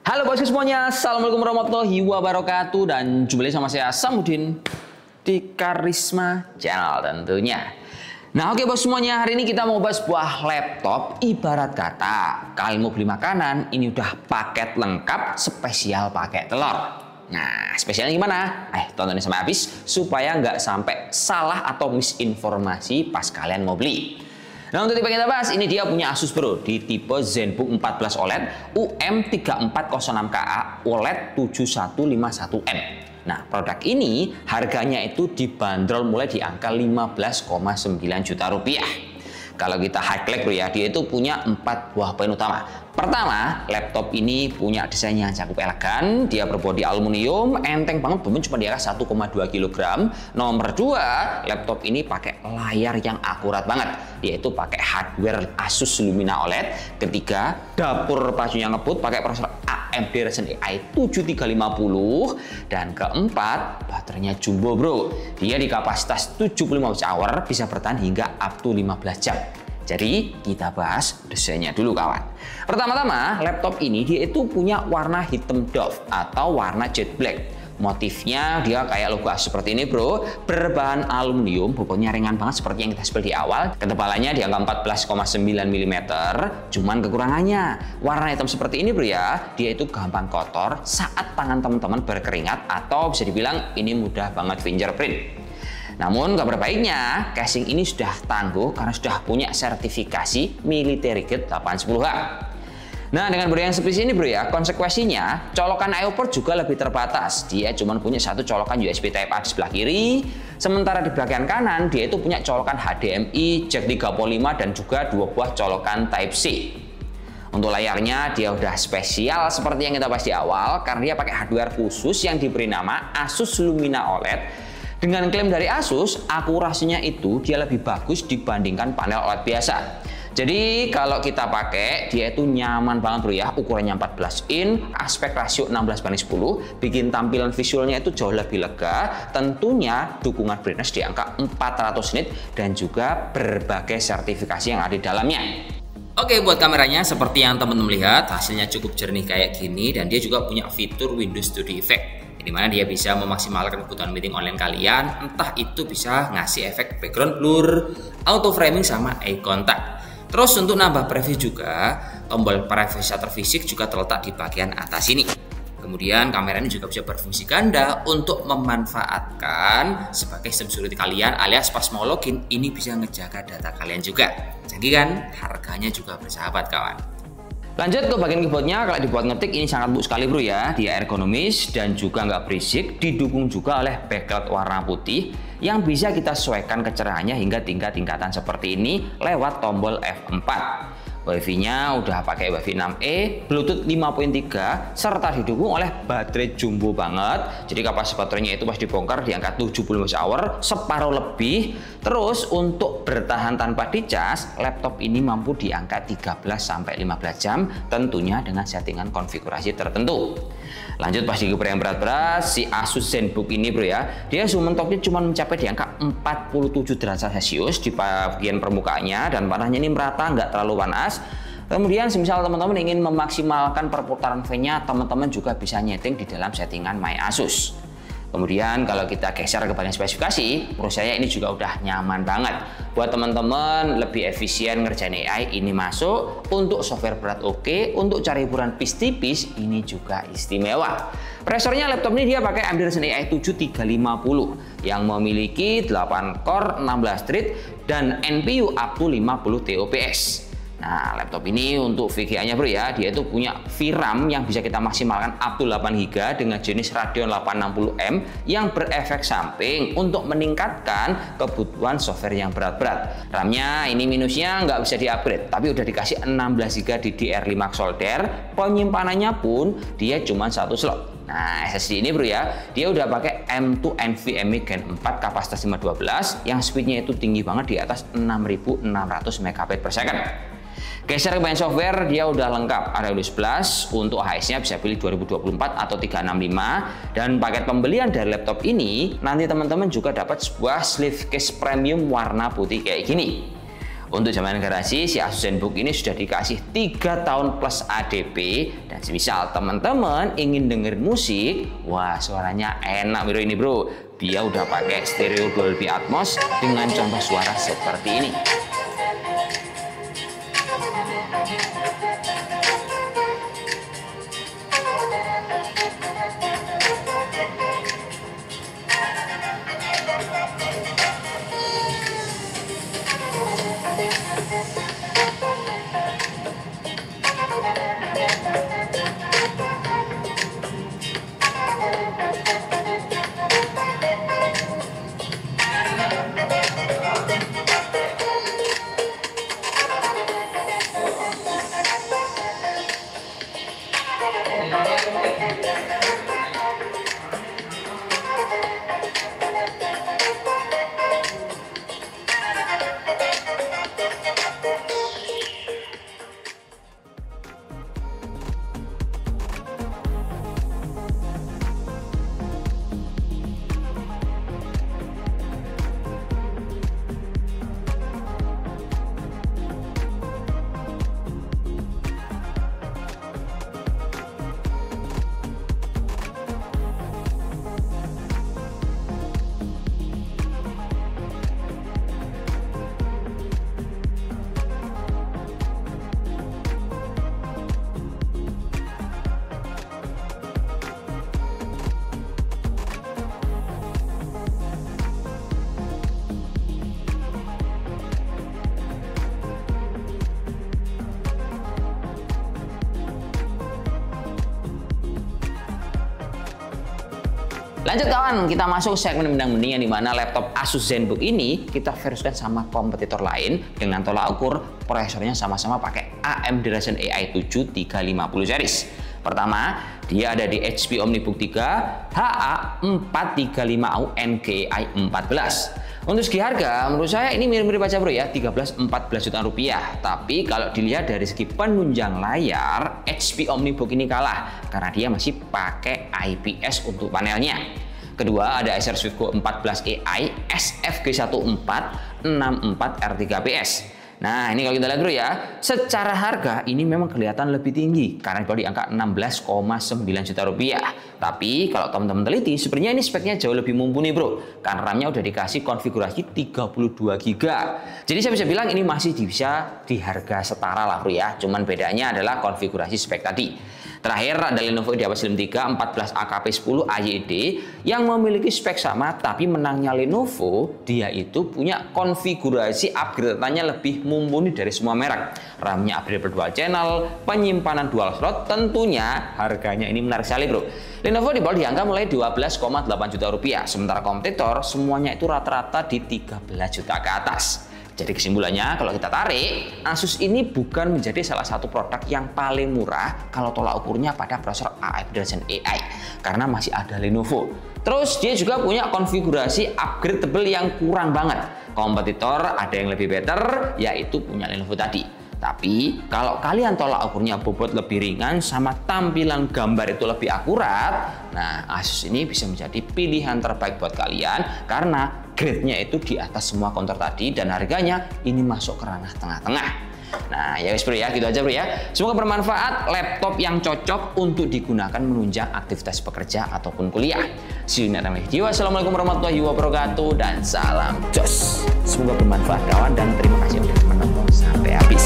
Halo bosku semuanya, Assalamualaikum warahmatullahi wabarakatuh. Dan jumpa lagi sama saya Samudin di Karisma Channel tentunya. Nah oke bos semuanya, hari ini kita mau bahas sebuah laptop. Ibarat kata kalian mau beli makanan, ini udah paket lengkap spesial pakai telur. Nah spesialnya gimana? Tontonin sampai habis supaya nggak sampai salah atau misinformasi pas kalian mau beli. Nah untuk tipe kita bahas, ini dia punya Asus bro di tipe ZenBook 14 OLED UM3406KA OLED 7151M. Nah produk ini harganya itu dibanderol mulai di angka 15,9 juta rupiah. Kalau kita highlight bro ya, dia itu punya 4 buah poin utama. Pertama, laptop ini punya desain yang cukup elegan, dia berbodi aluminium, enteng banget, beban cuma di atas 1,2 kg. Nomor 2, laptop ini pakai layar yang akurat banget, yaitu pakai hardware Asus Lumina OLED. Ketiga, dapur pacunya ngebut pakai prosesor AMD Ryzen AI 7350. Dan keempat, baterainya jumbo bro, dia di kapasitas 75 Wh bisa bertahan hingga up to 15 jam. Jadi kita bahas desainnya dulu kawan. Pertama-tama laptop ini dia itu punya warna hitam doff atau warna jet black. Motifnya dia kayak logo Asus seperti ini bro, berbahan aluminium, bobotnya ringan banget seperti yang kita spill di awal. Ketebalannya di angka 14,9 mm. Cuman kekurangannya warna hitam seperti ini bro ya, dia itu gampang kotor saat tangan teman-teman berkeringat atau bisa dibilang ini mudah banget fingerprint. Namun kabar baiknya, casing ini sudah tangguh karena sudah punya sertifikasi military grade 810H. Nah dengan bodi yang seperti ini bro ya, konsekuensinya colokan I/O port juga lebih terbatas. Dia cuma punya satu colokan USB Type A di sebelah kiri, sementara di bagian kanan dia itu punya colokan HDMI, jack 3.5 dan juga 2 buah colokan Type C. Untuk layarnya dia udah spesial seperti yang kita bahas di awal karena dia pakai hardware khusus yang diberi nama Asus Lumina OLED. Dengan klaim dari Asus, akurasinya itu dia lebih bagus dibandingkan panel OLED biasa. Jadi kalau kita pakai, dia itu nyaman banget bro ya. Ukurannya 14 in, aspek rasio 16:10, bikin tampilan visualnya itu jauh lebih lega. Tentunya dukungan brightness di angka 400 nit dan juga berbagai sertifikasi yang ada di dalamnya. Oke, buat kameranya seperti yang teman-teman lihat, hasilnya cukup jernih kayak gini dan dia juga punya fitur Windows Studio Effect. Di mana dia bisa memaksimalkan kebutuhan meeting online kalian, entah itu bisa ngasih efek background blur, auto framing sama eye contact. Terus untuk nambah preview juga, tombol privacy shutter fisik juga terletak di bagian atas ini. Kemudian kamera ini juga bisa berfungsi ganda untuk memanfaatkan sebagai sistem security kalian, alias pas mau login ini bisa ngejaga data kalian juga. Canggih kan? Harganya juga bersahabat kawan. Lanjut ke bagian keyboardnya, kalau dibuat ngetik ini sangat empuk sekali bro ya. Dia ergonomis dan juga nggak berisik, didukung juga oleh backlight warna putih yang bisa kita sesuaikan kecerahannya hingga tingkatan seperti ini lewat tombol F4. Wi-Fi-nya udah pakai Wi-Fi 6E, Bluetooth 5.3, serta didukung oleh baterai jumbo banget. Jadi kapasitas baterainya itu pas dibongkar di angka 75 Wh, separuh lebih. Terus untuk bertahan tanpa dicas, laptop ini mampu di angka 13-15 jam, tentunya dengan settingan konfigurasi tertentu. Lanjut pas di keyboard yang berat-berat, si Asus ZenBook ini bro ya, dia suhu mentoknya cuma mencapai di angka 47 derajat Celcius di bagian permukaannya, dan panasnya ini merata, nggak terlalu panas. Kemudian semisal teman-teman ingin memaksimalkan perputaran fan-nya, teman-teman juga bisa nyeting di dalam settingan My Asus. Kemudian kalau kita geser ke bagian spesifikasi, menurut saya ini juga udah nyaman banget. Buat teman-teman lebih efisien ngerjain AI ini masuk, untuk software berat oke, untuk cari hiburan tipis ini juga istimewa. Prosesornya laptop ini dia pakai AMD Ryzen AI 7350 yang memiliki 8 core, 16 thread dan NPU up to 50 TOPS. Nah, laptop ini untuk VGA-nya bro ya, dia itu punya VRAM yang bisa kita maksimalkan up to 8GB dengan jenis Radeon 860M yang berefek samping untuk meningkatkan kebutuhan software yang berat-berat. RAM-nya ini minusnya nggak bisa di-upgrade, tapi udah dikasih 16GB DDR5 solder. Penyimpanannya pun dia cuma satu slot. Nah, SSD ini bro ya, dia udah pakai M2 NVMe Gen 4 kapasitas 512 yang speednya itu tinggi banget di atas 6600 Mbps. Geser ke bagian software, dia udah lengkap. Ada Windows Plus, untuk OS-nya bisa pilih 2024 atau 365. Dan paket pembelian dari laptop ini, nanti teman-teman juga dapat sebuah sleeve case premium warna putih kayak gini. Untuk jaminan garansi, si Asus ZenBook ini sudah dikasih 3 tahun plus ADP, dan semisal teman-teman ingin dengerin musik, wah suaranya enak bro ini bro. Dia udah pakai stereo Dolby Atmos dengan contoh suara seperti ini. Lanjut kawan, kita masuk segmen mending-mending yang dimana laptop Asus ZenBook ini kita versuskan sama kompetitor lain dengan tolak ukur prosesornya sama-sama pakai AMD Ryzen AI 7 350 series. Pertama, dia ada di HP OmniBook 3 HA435AU NKI 14. Untuk segi harga, menurut saya ini mirip-mirip aja bro ya, 13-14 jutaan rupiah. Tapi kalau dilihat dari segi penunjang layar, HP OmniBook ini kalah karena dia masih pakai IPS untuk panelnya. Kedua, ada Acer Swiftgo 14 AI SFG14 64 R3PS. Nah, ini kalau kita lihat bro ya, secara harga ini memang kelihatan lebih tinggi karena di angka 16,9 juta rupiah. Tapi kalau teman-teman teliti, sebenarnya ini speknya jauh lebih mumpuni bro, karena RAM-nya udah dikasih konfigurasi 32 GB. Jadi saya bisa bilang ini masih bisa di harga setara lah bro ya, cuman bedanya adalah konfigurasi spek tadi. Terakhir ada Lenovo IdeaPad Slim 3 14 AKP10 AYD yang memiliki spek sama, tapi menangnya Lenovo, dia itu punya konfigurasi upgrade-nya lebih mumpuni dari semua merek. RAM-nya upgradable dual channel, penyimpanan dual slot, tentunya harganya ini menarik sekali bro. Lenovo di bawah di angka mulai 12,8 juta rupiah, sementara kompetitor semuanya itu rata-rata di 13 juta ke atas. Jadi kesimpulannya, kalau kita tarik, Asus ini bukan menjadi salah satu produk yang paling murah kalau tolak ukurnya pada prosesor AMD Ryzen AI, karena masih ada Lenovo. Terus dia juga punya konfigurasi upgradable yang kurang banget. Kompetitor ada yang lebih better, yaitu punya Lenovo tadi. Tapi kalau kalian tolak ukurnya bobot lebih ringan sama tampilan gambar itu lebih akurat, nah Asus ini bisa menjadi pilihan terbaik buat kalian karena grade-nya itu di atas semua counter tadi dan harganya ini masuk ke ranah tengah-tengah. Nah ya guys bro ya, gitu aja bro ya. Semoga bermanfaat, laptop yang cocok untuk digunakan menunjang aktivitas pekerja ataupun kuliah. See you next video. Wassalamualaikum warahmatullahi wabarakatuh dan salam jos. Semoga bermanfaat kawan dan terima kasih sudah menonton sampai habis.